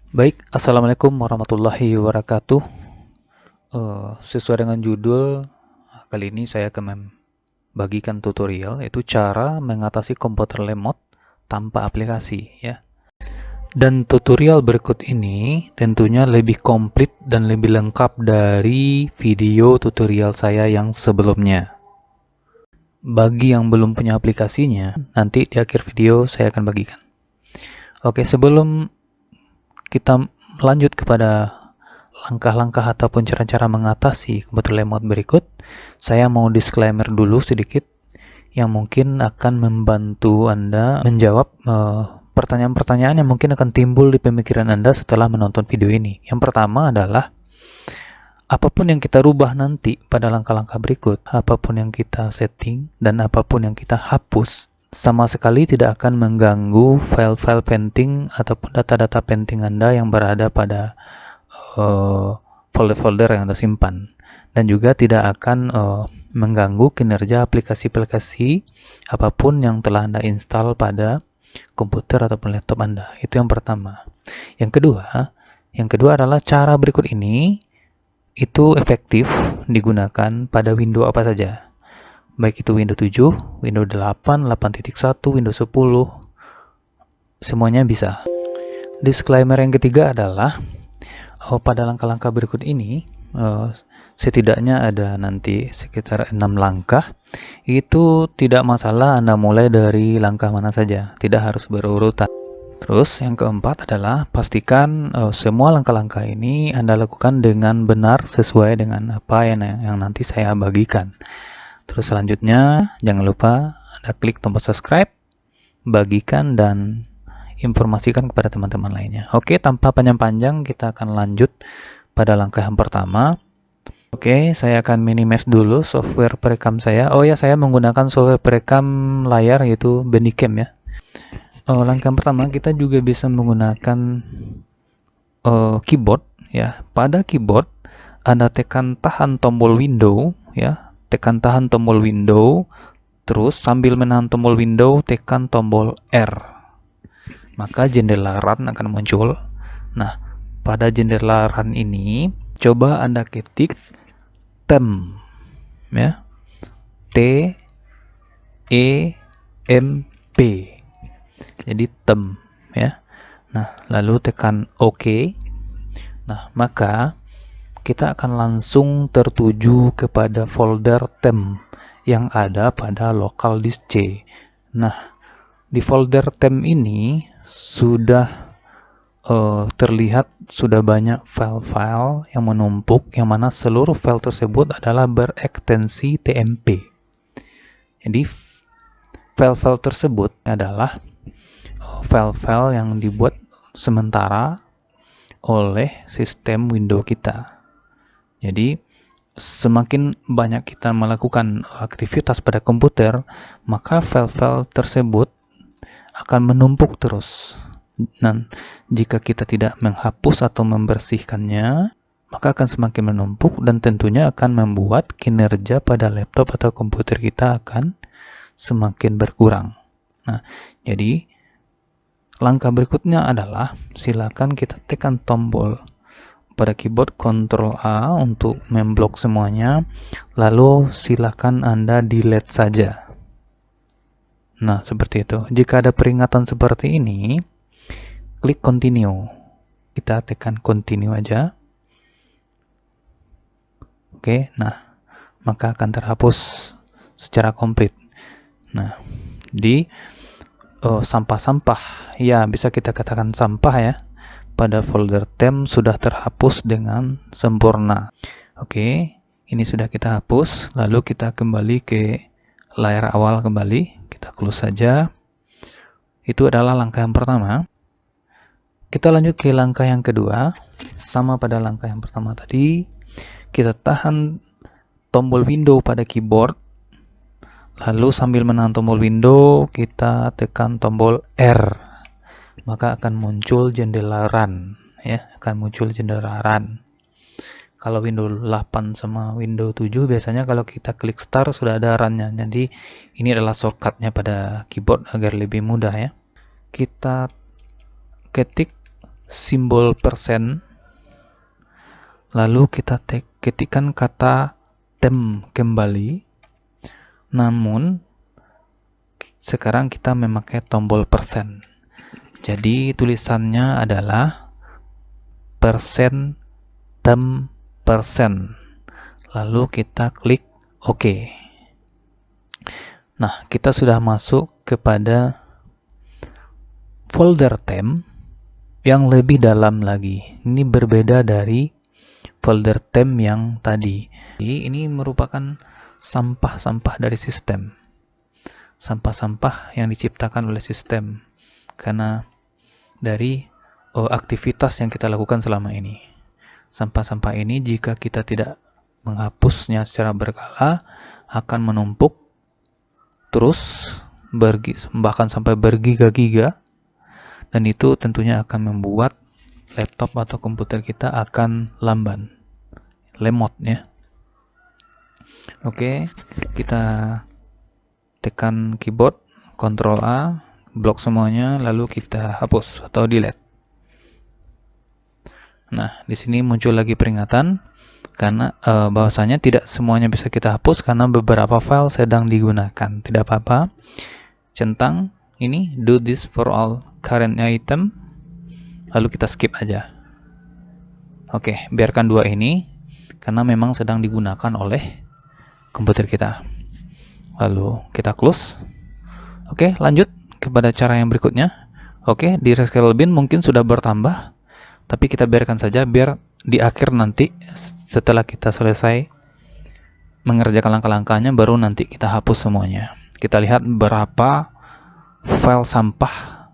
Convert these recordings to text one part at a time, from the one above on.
Baik, Assalamualaikum warahmatullahi wabarakatuh. Sesuai dengan judul, kali ini saya akan membagikan tutorial, yaitu cara mengatasi komputer lemot tanpa aplikasi, ya. Dan tutorial berikut ini tentunya lebih komplit dan lebih lengkap dari video tutorial saya yang sebelumnya. Bagi yang belum punya aplikasinya, nanti di akhir video saya akan bagikan. Oke, sebelum kita lanjut kepada langkah-langkah ataupun cara-cara mengatasi komputer lemot berikut, saya mau disclaimer dulu sedikit yang mungkin akan membantu Anda menjawab pertanyaan-pertanyaan yang mungkin akan timbul di pemikiran Anda setelah menonton video ini. Yang pertama adalah, apapun yang kita rubah nanti pada langkah-langkah berikut, apapun yang kita setting dan apapun yang kita hapus, sama sekali tidak akan mengganggu file-file penting ataupun data-data penting Anda yang berada pada folder-folder yang Anda simpan, dan juga tidak akan mengganggu kinerja aplikasi-aplikasi apapun yang telah Anda install pada komputer ataupun laptop Anda. Itu yang pertama. Yang kedua adalah cara berikut ini itu efektif digunakan pada Windows apa saja. Baik itu Windows 7, Windows 8, 8.1, Windows 10, semuanya bisa. Disclaimer yang ketiga adalah, pada langkah-langkah berikut ini, setidaknya ada nanti sekitar 6 langkah. Itu tidak masalah Anda mulai dari langkah mana saja, tidak harus berurutan. Terus yang keempat adalah pastikan semua langkah-langkah ini Anda lakukan dengan benar sesuai dengan apa yang nanti saya bagikan. Terus selanjutnya jangan lupa Anda klik tombol subscribe, bagikan, dan informasikan kepada teman-teman lainnya. Oke, tanpa panjang-panjang kita akan lanjut pada langkah yang pertama. Oke, saya akan minimize dulu software perekam saya. Oh ya, saya menggunakan software perekam layar yaitu Bandicam ya. Langkah pertama kita juga bisa menggunakan keyboard ya. Pada keyboard Anda tekan tahan tombol window ya, tekan tahan tombol window, terus sambil menahan tombol window tekan tombol R. Maka jendela run akan muncul. Nah, pada jendela run ini coba Anda ketik temp ya, T E M P. Jadi temp ya. Nah, lalu tekan OK. Nah, maka kita akan langsung tertuju kepada folder temp yang ada pada local disk C. Nah, di folder temp ini sudah terlihat sudah banyak file-file yang menumpuk, yang mana seluruh file tersebut adalah berekstensi TMP. Jadi file-file tersebut adalah file-file yang dibuat sementara oleh sistem Windows kita. Jadi semakin banyak kita melakukan aktivitas pada komputer, maka file-file tersebut akan menumpuk terus. Dan jika kita tidak menghapus atau membersihkannya, maka akan semakin menumpuk dan tentunya akan membuat kinerja pada laptop atau komputer kita akan semakin berkurang. Nah, jadi langkah berikutnya adalah silakan kita tekan tombol pada keyboard Ctrl A untuk memblok semuanya, lalu silakan Anda delete saja. Nah, seperti itu. Jika ada peringatan seperti ini, klik continue. Kita tekan continue aja. Oke, nah, maka akan terhapus secara komplit. Nah, di sampah-sampah, ya bisa kita katakan sampah ya, pada folder temp sudah terhapus dengan sempurna. Oke, ini sudah kita hapus, lalu kita kembali ke layar awal kembali, kita close saja. Itu adalah langkah yang pertama. Kita lanjut ke langkah yang kedua. Sama pada langkah yang pertama tadi, kita tahan tombol window pada keyboard, lalu sambil menahan tombol window kita tekan tombol R, maka akan muncul jendela run ya, akan muncul jendela run. Kalau Windows 8 sama Windows 7 biasanya kalau kita klik start sudah ada runnya. Jadi ini adalah shortcutnya pada keyboard agar lebih mudah ya. Kita ketik simbol persen, lalu kita ketikkan kata tem kembali, namun sekarang kita memakai tombol persen. Jadi tulisannya adalah persen tem persen, lalu kita klik OK. Nah, kita sudah masuk kepada folder tem yang lebih dalam lagi. Ini berbeda dari folder tem yang tadi. Jadi, ini merupakan sampah-sampah dari sistem. Sampah-sampah yang diciptakan oleh sistem karena dari aktivitas yang kita lakukan selama ini. Sampah-sampah ini jika kita tidak menghapusnya secara berkala akan menumpuk terus bahkan sampai bergiga-giga, dan itu tentunya akan membuat laptop atau komputer kita akan lemot ya. Oke, kita tekan keyboard Ctrl A, blok semuanya, lalu kita hapus atau delete. Nah, di sini muncul lagi peringatan karena bahwasanya tidak semuanya bisa kita hapus karena beberapa file sedang digunakan. Tidak apa-apa. Centang ini do this for all current item, lalu kita skip aja. Oke, biarkan dua ini karena memang sedang digunakan oleh komputer kita. Lalu kita close. Oke, lanjut kepada cara yang berikutnya. Oke, di rescale bin mungkin sudah bertambah, tapi kita biarkan saja biar di akhir nanti setelah kita selesai mengerjakan langkah-langkahnya baru nanti kita hapus semuanya. Kita lihat berapa file sampah,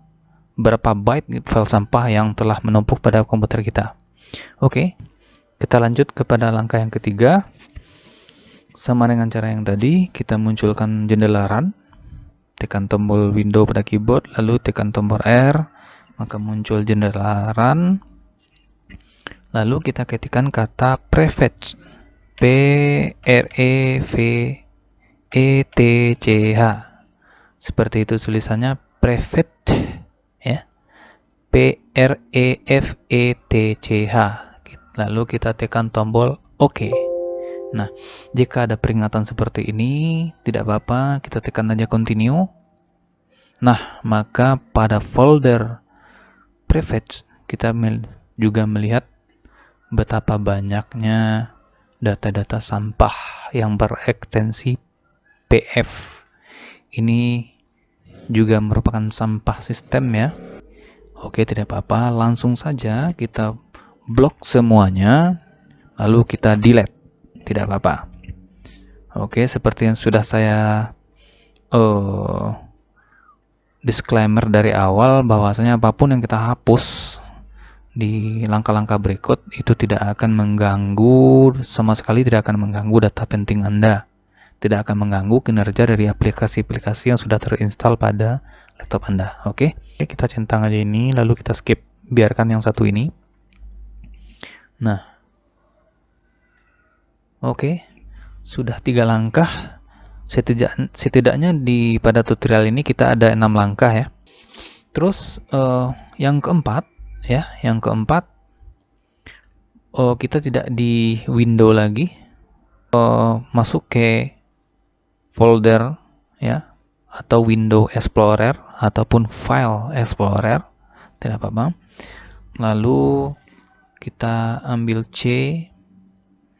berapa byte file sampah yang telah menumpuk pada komputer kita. Oke, kita lanjut kepada langkah yang ketiga. Sama dengan cara yang tadi, kita munculkan jendela run, tekan tombol window pada keyboard, lalu tekan tombol R, maka muncul jendela run. Lalu kita ketikkan kata prefetch, P-R-E-V-E-T-C-H. Seperti itu tulisannya, prefetch, ya, P-R-E-F-E-T-C-H. Lalu kita tekan tombol OK. Nah, jika ada peringatan seperti ini, tidak apa-apa, kita tekan aja continue. Nah, maka pada folder prefetch kita juga melihat betapa banyaknya data-data sampah yang berekstensi PF. Ini juga merupakan sampah sistem ya. Oke, tidak apa-apa, langsung saja kita blok semuanya, lalu kita delete. Tidak apa-apa. Oke, seperti yang sudah saya disclaimer dari awal, bahwasanya apapun yang kita hapus di langkah-langkah berikut itu tidak akan mengganggu, sama sekali tidak akan mengganggu data penting Anda. Tidak akan mengganggu kinerja dari aplikasi-aplikasi yang sudah terinstall pada laptop Anda. Oke, kita centang aja ini, lalu kita skip. Biarkan yang satu ini. Nah, oke, sudah 3 langkah. Setidaknya pada tutorial ini kita ada 6 langkah ya. Terus yang keempat ya, kita tidak di window lagi, masuk ke folder ya, atau window explorer ataupun file explorer, tidak apa-apa. Lalu kita ambil C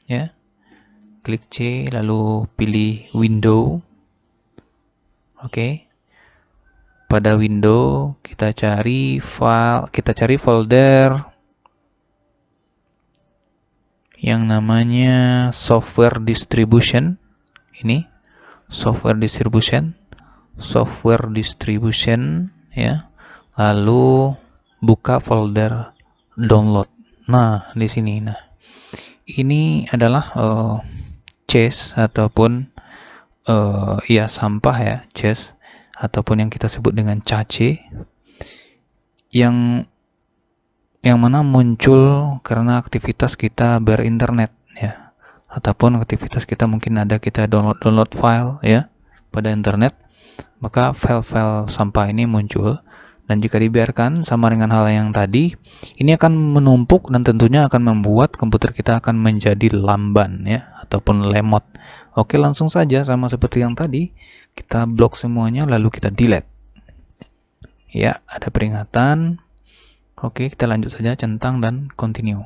ya, klik C, lalu pilih window. Oke. Pada window kita cari file, kita cari folder yang namanya software distribution. Ini software distribution ya. Lalu buka folder download. Nah, di sini. Nah, ini adalah cache ataupun sampah ya, cache ataupun yang kita sebut dengan cache, yang mana muncul karena aktivitas kita berinternet ya, ataupun aktivitas kita mungkin ada kita download file ya pada internet, maka file-file sampah ini muncul. Dan jika dibiarkan sama dengan hal yang tadi, ini akan menumpuk dan tentunya akan membuat komputer kita akan menjadi lamban ya, ataupun lemot. Oke, langsung saja sama seperti yang tadi, kita blok semuanya lalu kita delete. Ya, ada peringatan. Oke, kita lanjut saja, centang dan continue.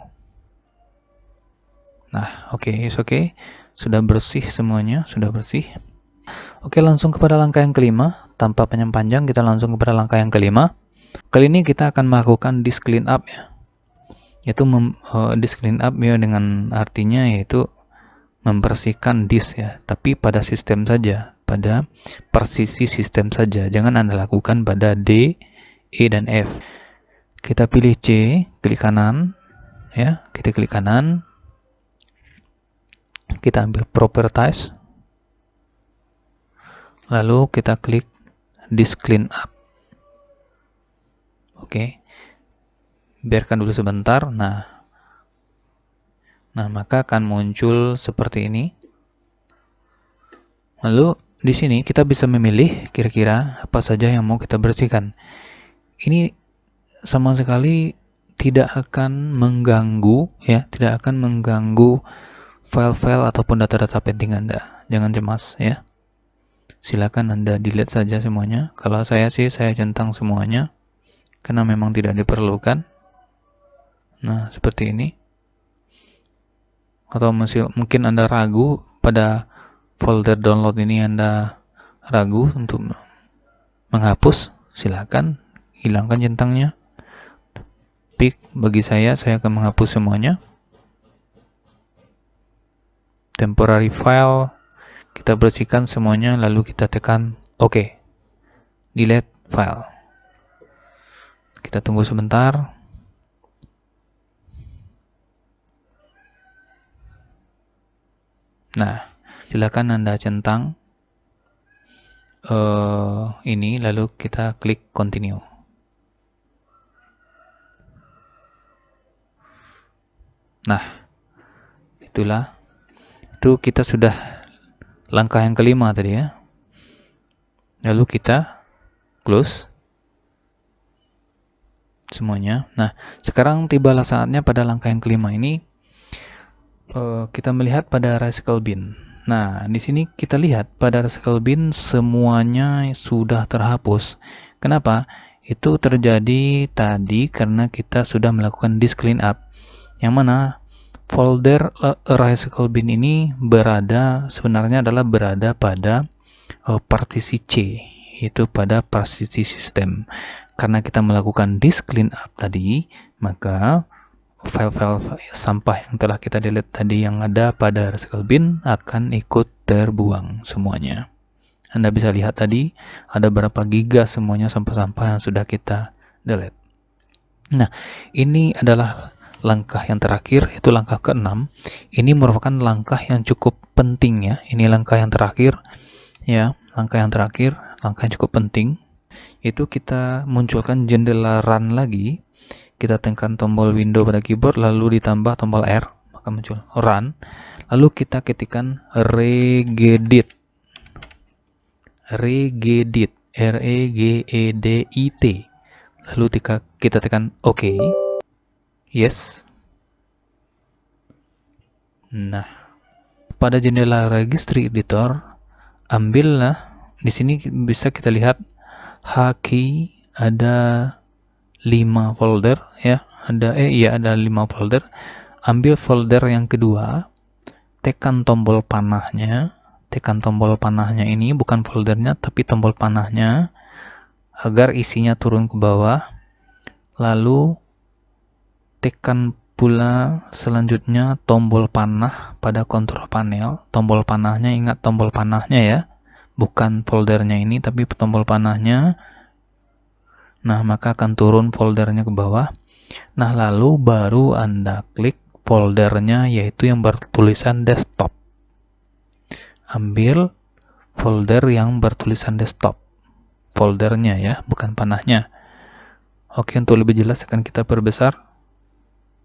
Nah, oke, oke. Sudah bersih semuanya, sudah bersih. Oke, langsung kepada langkah yang kelima. Tanpa panjang-panjang, kita langsung kepada langkah yang kelima. Kali ini kita akan melakukan disk clean up ya. Yaitu disk clean up ya, dengan artinya yaitu membersihkan disk ya, tapi pada sistem saja, pada persisi sistem saja. Jangan Anda lakukan pada D, E dan F. Kita pilih C, klik kanan ya, kita klik kanan. Kita ambil properties. Lalu kita klik disk clean up. Oke. Biarkan dulu sebentar. Nah, maka akan muncul seperti ini. Lalu di sini kita bisa memilih kira-kira apa saja yang mau kita bersihkan. Ini sama sekali tidak akan mengganggu ya, tidak akan mengganggu file-file ataupun data-data penting Anda. Jangan cemas ya. Silakan Anda delete saja semuanya. Kalau saya sih, saya centang semuanya karena memang tidak diperlukan. Nah, seperti ini. Atau mungkin Anda ragu pada folder download ini, Anda ragu untuk menghapus, silakan hilangkan centangnya. Tapi bagi saya akan menghapus semuanya. Temporary file kita bersihkan semuanya, lalu kita tekan OK. Delete file. Kita tunggu sebentar. Nah, silakan Anda centang ini, lalu kita klik continue. Nah, itu kita sudah langkah yang kelima tadi ya. Lalu kita close semuanya. Nah, sekarang tibalah saatnya pada langkah yang kelima ini kita melihat pada recycle bin. Nah, di sini kita lihat pada recycle bin semuanya sudah terhapus. Kenapa? Itu terjadi tadi karena kita sudah melakukan disk clean up. Yang mana folder recycle bin ini sebenarnya berada pada partisi C, yaitu pada partisi sistem. Karena kita melakukan disk clean up tadi, maka file-file sampah yang telah kita delete tadi yang ada pada recycle bin akan ikut terbuang semuanya. Anda bisa lihat tadi ada berapa giga semuanya sampah-sampah yang sudah kita delete. Nah, ini adalah langkah yang terakhir, yaitu langkah ke-6. Ini merupakan langkah yang cukup penting ya. Ini langkah yang terakhir ya, langkah yang cukup penting. Itu kita munculkan jendela run lagi. Kita tekan tombol window pada keyboard, lalu ditambah tombol R, maka muncul run. Lalu kita ketikkan regedit, R-E-G-E-D-I-T. Lalu kita tekan OK. Yes. Nah, pada jendela registry editor, ambillah, di sini bisa kita lihat H-key ada 5 folder ya, ada 5 folder. Ambil folder yang kedua, tekan tombol panahnya. Tekan tombol panahnya ini, bukan foldernya tapi tombol panahnya, agar isinya turun ke bawah. Lalu tekan pula selanjutnya tombol panah pada kontrol panel. Tombol panahnya, ingat tombol panahnya ya, bukan foldernya ini tapi tombol panahnya. Nah, maka akan turun foldernya ke bawah. Nah, lalu baru Anda klik foldernya, yaitu yang bertulisan desktop. Ambil folder yang bertulisan desktop. Foldernya ya, bukan panahnya. Oke, untuk lebih jelas akan kita perbesar.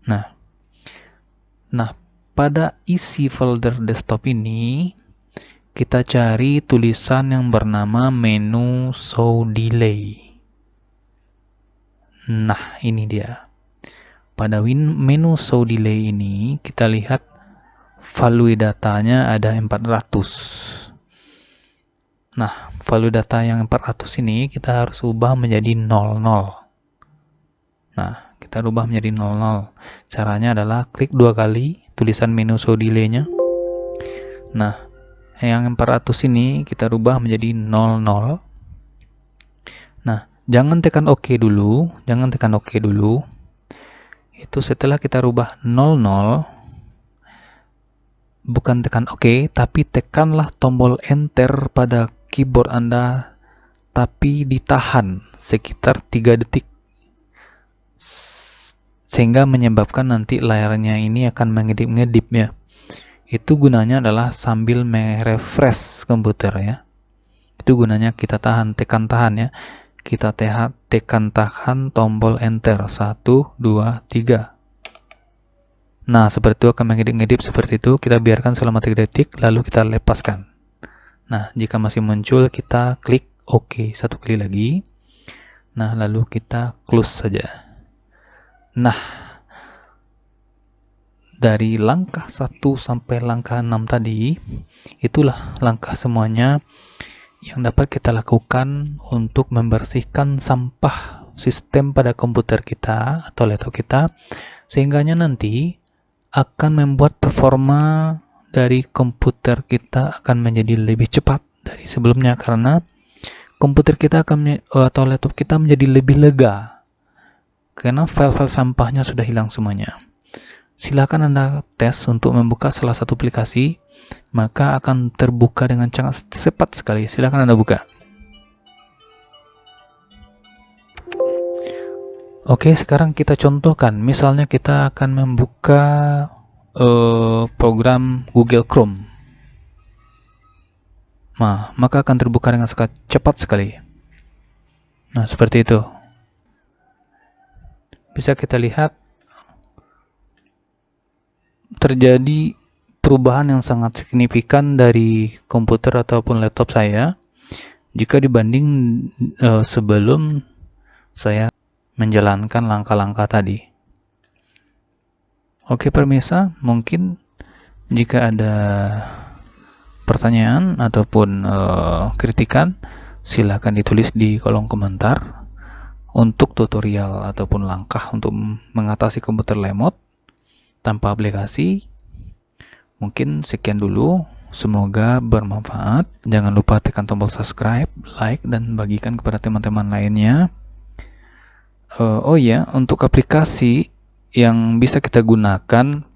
Nah, pada isi folder desktop ini, kita cari tulisan yang bernama menu show delay. Nah, ini dia. Pada menu show delay ini, kita lihat value datanya ada 400. Nah, value data yang 400 ini kita harus ubah menjadi 00. Nah, kita ubah menjadi 00. Caranya adalah klik 2 kali tulisan menu show delay-nya. Nah, yang 400 ini kita rubah menjadi 00. Nah, jangan tekan OK dulu, Itu setelah kita rubah 00, bukan tekan OK, tapi tekanlah tombol Enter pada keyboard Anda, tapi ditahan sekitar 3 detik. Sehingga menyebabkan nanti layarnya ini akan mengedip-ngedip ya. Itu gunanya adalah sambil merefresh komputer ya. Itu gunanya kita tekan tahan ya. Kita tekan tahan tombol Enter 1, 2, 3. Nah, seperti itu akan mengedip-ngedip seperti itu. Kita biarkan selama 3 detik, lalu kita lepaskan. Nah, jika masih muncul, kita klik OK 1 kali lagi. Nah, lalu kita close saja. Nah, dari langkah 1 sampai langkah 6 tadi, itulah langkah semuanya yang dapat kita lakukan untuk membersihkan sampah sistem pada komputer kita atau laptop kita, sehingganya nanti akan membuat performa dari komputer kita akan menjadi lebih cepat dari sebelumnya, karena komputer kita atau laptop kita menjadi lebih lega karena file-file sampahnya sudah hilang semuanya. Silakan Anda tes untuk membuka salah satu aplikasi, maka akan terbuka dengan sangat cepat sekali. Silakan Anda buka. Oke, sekarang kita contohkan. Misalnya kita akan membuka program Google Chrome. Nah, maka akan terbuka dengan cepat sekali. Nah, seperti itu. Bisa kita lihat terjadi perubahan yang sangat signifikan dari komputer ataupun laptop saya jika dibanding sebelum saya menjalankan langkah-langkah tadi. Oke pemirsa, mungkin jika ada pertanyaan ataupun kritikan, silakan ditulis di kolom komentar. Untuk tutorial ataupun langkah untuk mengatasi komputer lemot tanpa aplikasi, mungkin sekian dulu. Semoga bermanfaat. Jangan lupa tekan tombol subscribe, like, dan bagikan kepada teman-teman lainnya. Oh ya, untuk aplikasi yang bisa kita gunakan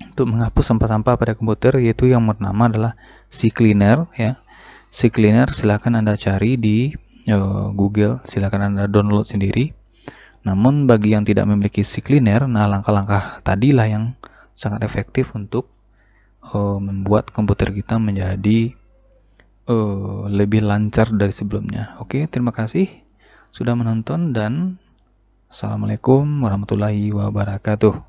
untuk menghapus sampah-sampah pada komputer, yaitu yang bernama adalah CCleaner ya. CCleaner silakan Anda cari di Google, silakan Anda download sendiri. Namun bagi yang tidak memiliki CCleaner, nah langkah-langkah tadilah yang sangat efektif untuk membuat komputer kita menjadi lebih lancar dari sebelumnya. Oke, terima kasih sudah menonton dan Assalamualaikum warahmatullahi wabarakatuh.